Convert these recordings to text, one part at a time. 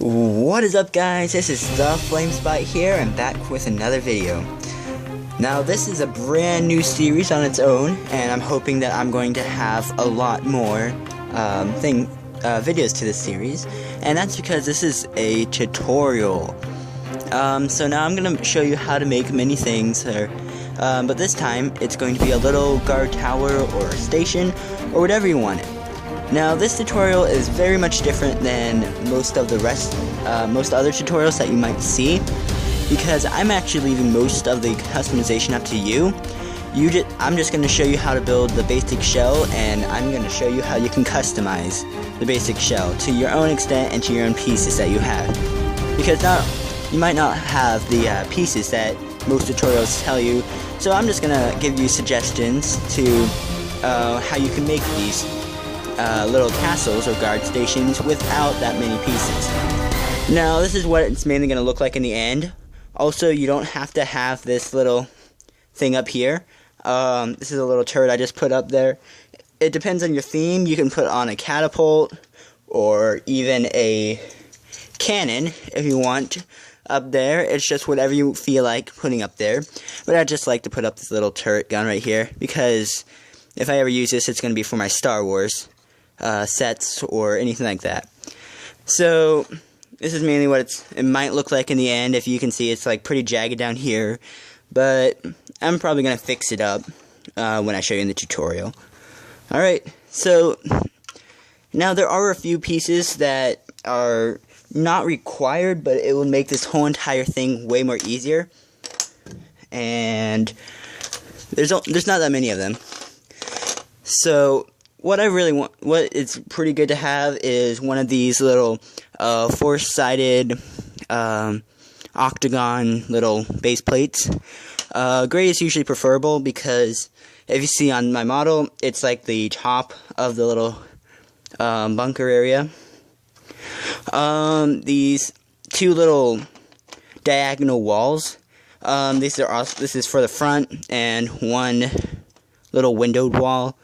What is up, guys? This is the Flamespot here and back with another video. Now this is a brand new series on its own, and I'm hoping that I'm going to have a lot more videos to this series, and that's because this is a tutorial. So now I'm going to show you how to make many things here, but this time it's going to be a little guard tower or station or whatever you want it. Now this tutorial is very much different than most other tutorials that you might see, because I'm actually leaving most of the customization up to you. I'm just going to show you how to build the basic shell, and I'm going to show you how you can customize the basic shell to your own extent and to your own pieces that you have. Because you might not have the pieces that most tutorials tell you, so I'm just going to give you suggestions to how you can make these little castles or guard stations without that many pieces. Now this is what it's mainly going to look like in the end. Also, you don't have to have this little thing up here. This is a little turret I just put up there. It depends on your theme. You can put on a catapult or even a cannon if you want up there. It's just whatever you feel like putting up there. But I just like to put up this little turret gun right here, because if I ever use this, it's going to be for my Star Wars sets or anything like that. So this is mainly what it might look like in the end. If you can see, it's like pretty jagged down here, but I'm probably gonna fix it up when I show you in the tutorial. Alright, so now there are a few pieces that are not required, but it will make this whole entire thing way more easier, and there's not that many of them. So what I really want, what it's pretty good to have, is one of these little four-sided octagon little base plates. Gray is usually preferable, because if you see on my model, it's like the top of the little bunker area. These two little diagonal walls, this is for the front, and one little windowed wall,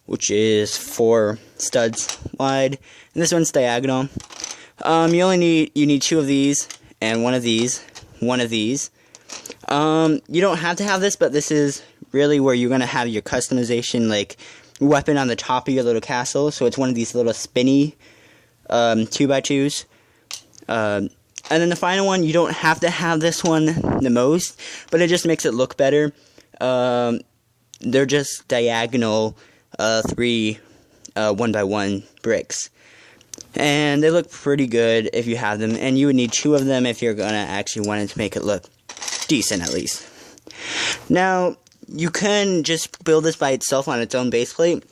which is 4 studs wide, and this one's diagonal. You need 2 of these, and one of these. You don't have to have this, but this is really where you're gonna have your customization, like weapon on the top of your little castle. So it's one of these little spinny 2x2s. And then the final one, you don't have to have this one the most, but it just makes it look better. They're just diagonal 3 1x1 bricks, and they look pretty good if you have them, and you would need 2 of them if you're gonna actually want it to make it look decent, at least. Now you can just build this by itself on its own base plate,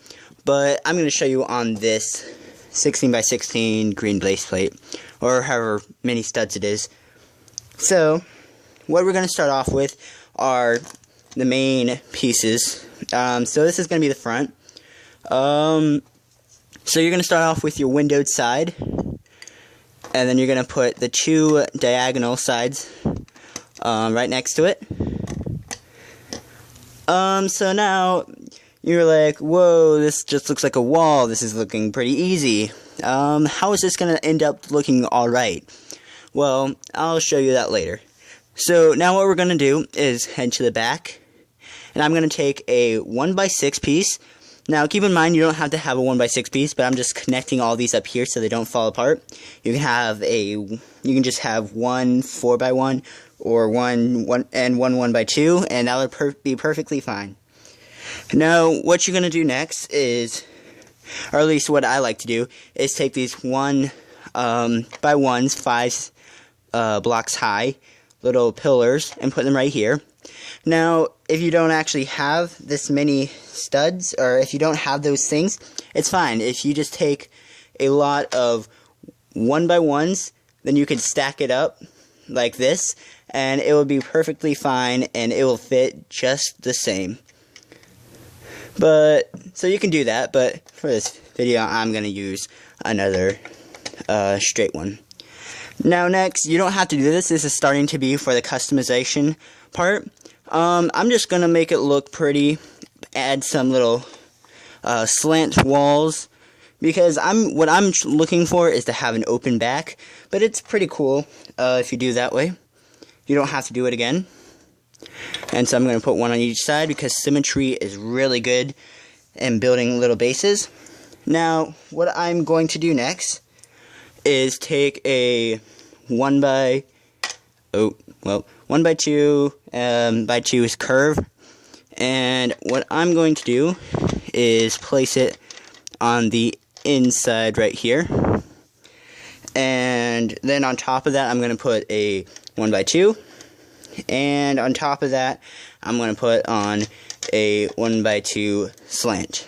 but I'm gonna show you on this 16x16 green base plate, or however many studs it is. So what we're gonna start off with are the main pieces. So this is gonna be the front. So you're going to start off with your windowed side, and then you're going to put the 2 diagonal sides right next to it. So now you're like, whoa, this just looks like a wall. This is looking pretty easy. How is this going to end up looking alright? Well, I'll show you that later. So now what we're going to do is head to the back, and I'm going to take a 1x6 piece. Now, keep in mind, you don't have to have a 1x6 piece, but I'm just connecting all these up here so they don't fall apart. You can just have one 4x1 or one 1x2, and that would be perfectly fine. Now, what you're going to do next is, or at least what I like to do, is take these 1x1s, 5 blocks high, little pillars, and put them right here. Now, if you don't actually have this many studs, or if you don't have those things, it's fine. If you just take a lot of 1x1s, then you can stack it up like this, and it will be perfectly fine, and it will fit just the same. So you can do that, but for this video, I'm going to use another straight one. Now next, you don't have to do this. This is starting to be for the customization part. I'm just going to make it look pretty, add some little slant walls because what I'm looking for is to have an open back, but it's pretty cool if you do that way. You don't have to do it again. And so I'm going to put one on each side because symmetry is really good in building little bases. Now, what I'm going to do next is take a 1x2 by 2 curve, and what I'm going to do is place it on the inside right here, and then on top of that I'm going to put a 1x2, and on top of that I'm going to put on a 1x2 slant.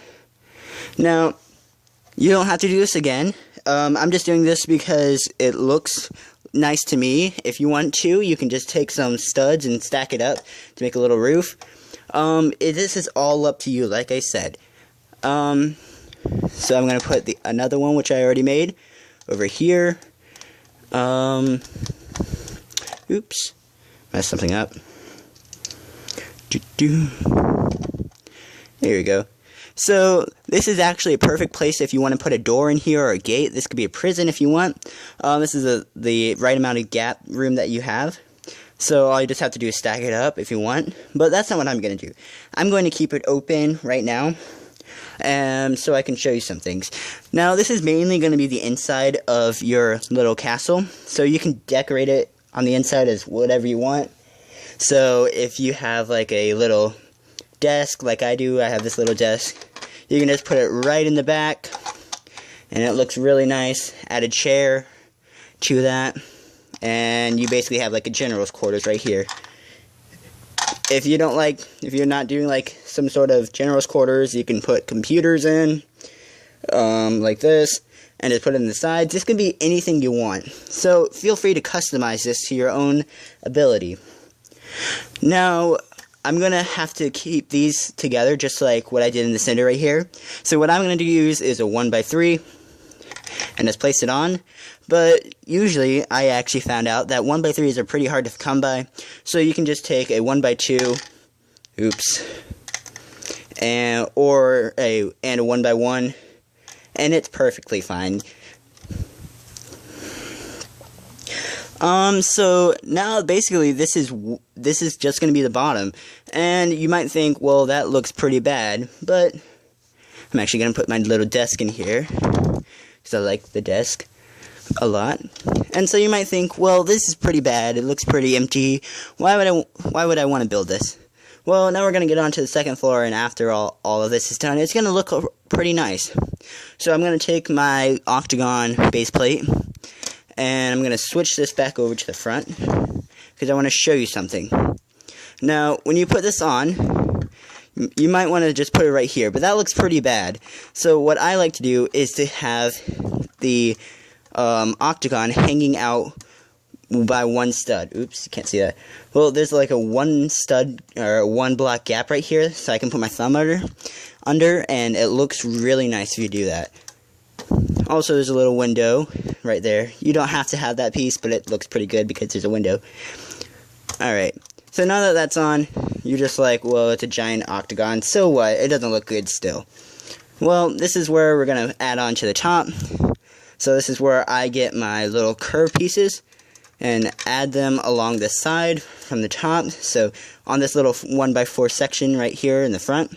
Now, you don't have to do this again. I'm just doing this because it looks nice to me. If you want to, you can just take some studs and stack it up to make a little roof. This is all up to you, like I said. So I'm going to put another one, which I already made, over here. Oops. Messed something up. There we go. So, this is actually a perfect place if you want to put a door in here or a gate. This could be a prison if you want. This is the right amount of gap room that you have. So, all you just have to do is stack it up if you want. But that's not what I'm going to do. I'm going to keep it open right now, so I can show you some things. Now, this is mainly going to be the inside of your little castle. So, you can decorate it on the inside as whatever you want. So, if you have like a little desk like I do, I have this little desk, you can just put it right in the back and it looks really nice. Add a chair to that and you basically have like a general's quarters right here. If you're not doing like some sort of general's quarters, you can put computers in like this and just put it in the sides. This can be anything you want, so feel free to customize this to your own ability. Now, I'm going to have to keep these together just like what I did in the center right here. So what I'm going to use is a 1x3 and just place it on. But usually I actually found out that 1x3s are pretty hard to come by. So you can just take a 1x2, and a 1x1, and it's perfectly fine. So now basically this is just going to be the bottom, and you might think, well, that looks pretty bad, but I'm actually going to put my little desk in here because I like the desk a lot. And so you might think, well, this is pretty bad, it looks pretty empty, why would I want to build this? Well, now we're going to get on to the second floor, and after all of this is done, it's going to look pretty nice. So I'm going to take my octagon base plate, and I'm going to switch this back over to the front, because I want to show you something. Now, when you put this on, you might want to just put it right here, but that looks pretty bad. So what I like to do is to have the octagon hanging out by one stud. Oops, you can't see that. Well, there's like a one stud, or a one block gap right here, so I can put my thumb under, and it looks really nice if you do that. Also, there's a little window right there. You don't have to have that piece, but it looks pretty good because there's a window. Alright, so now that that's on, you're just like, well, it's a giant octagon, so what? It doesn't look good still. Well, this is where we're going to add on to the top. So this is where I get my little curved pieces and add them along the side from the top. So on this little 1x4 section right here in the front,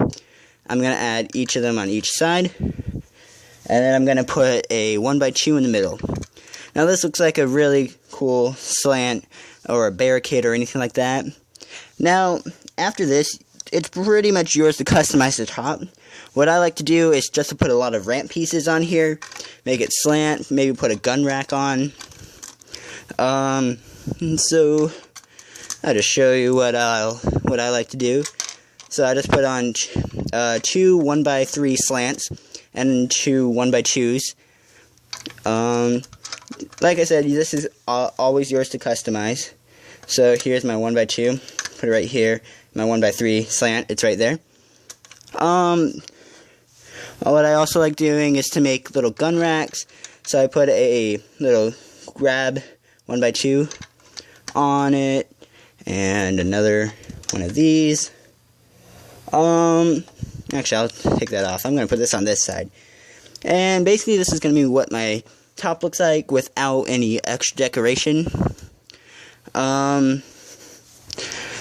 I'm going to add each of them on each side. And then I'm going to put a 1x2 in the middle. Now this looks like a really cool slant or a barricade or anything like that. Now, after this, it's pretty much yours to customize the top. What I like to do is just to put a lot of ramp pieces on here, make it slant, maybe put a gun rack on. So I'll just show you what I like to do. So I just put on two 1x3 slants and two 1x2s. Like I said, this is always yours to customize. So here's my 1x2. Put it right here. My 1x3 slant. It's right there. What I also like doing is to make little gun racks. So I put a little grab 1x2 on it, and another one of these. Actually, I'll take that off. I'm going to put this on this side. And basically this is going to be what my top looks like without any extra decoration.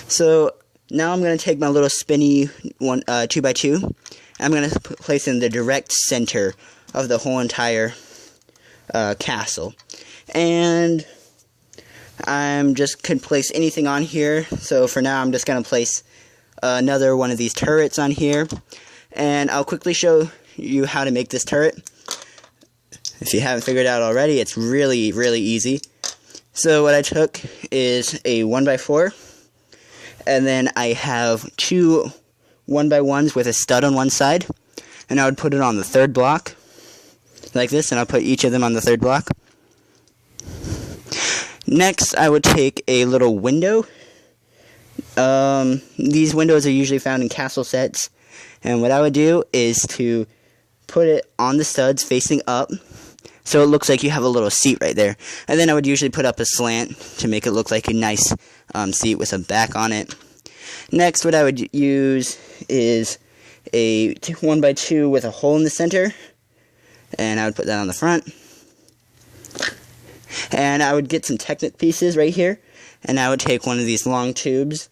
So now I'm going to take my little spinny 2x2. I'm going to place it in the direct center of the whole entire castle. And I'm just could place anything on here. So for now I'm just going to place another one of these turrets on here. And I'll quickly show you how to make this turret. If you haven't figured it out already, it's really, really easy. So what I took is a 1x4. And then I have two 1x1s with a stud on one side. And I would put it on the third block. Like this, and I'll put each of them on the third block. Next, I would take a little window. These windows are usually found in castle sets. And what I would do is to put it on the studs facing up, so it looks like you have a little seat right there. And then I would usually put up a slant to make it look like a nice seat with a back on it. Next, what I would use is a 1x2 with a hole in the center. And I would put that on the front. And I would get some Technic pieces right here. And I would take one of these long tubes,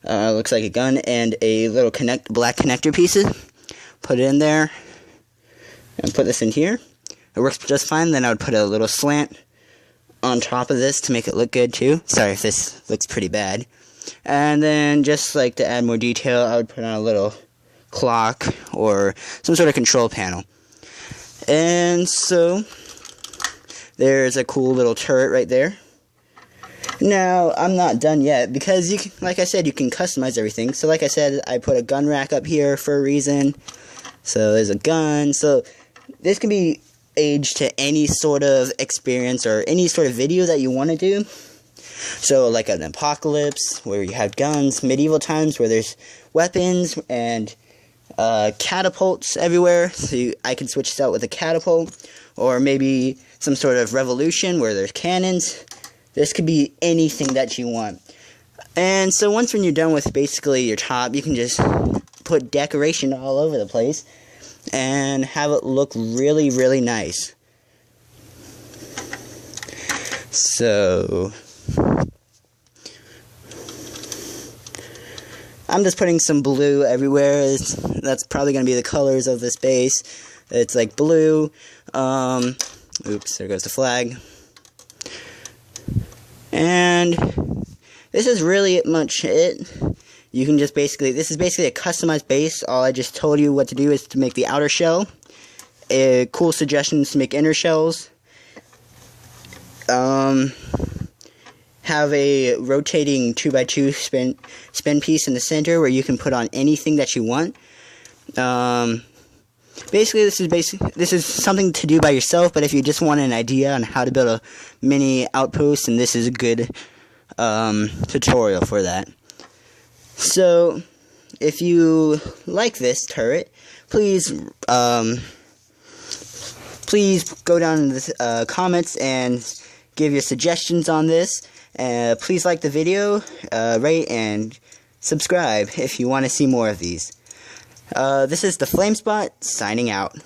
looks like a gun, and a little black connector pieces. Put it in there. And put this in here. It works just fine. Then I would put a little slant on top of this to make it look good too. Sorry if this looks pretty bad. And then just like to add more detail, I would put on a little clock or some sort of control panel. And so there's a cool little turret right there. Now I'm not done yet because you can, like I said, you can customize everything. So like I said, I put a gun rack up here for a reason. So there's a gun. So this can be aged to any sort of experience or any sort of video that you want to do. So like an apocalypse where you have guns, medieval times where there's weapons and catapults everywhere. So I can switch this out with a catapult, or maybe some sort of revolution where there's cannons. This could be anything that you want. And so once when you're done with basically your top, you can just put decoration all over the place and have it look really, really nice. So I'm just putting some blue everywhere. That's probably going to be the colors of this base. It's like blue. Oops, there goes the flag. And this is really much it. You can just basically, this is basically a customized base. All I just told you what to do is to make the outer shell. Cool suggestions to make inner shells. Have a rotating 2x2 spin piece in the center where you can put on anything that you want. Basically, this is something to do by yourself, but if you just want an idea on how to build a mini outpost, then this is a good tutorial for that. So, if you like this turret, please go down in the comments and give your suggestions on this. Please like the video, rate, and subscribe if you want to see more of these. This is the Flamespot, signing out.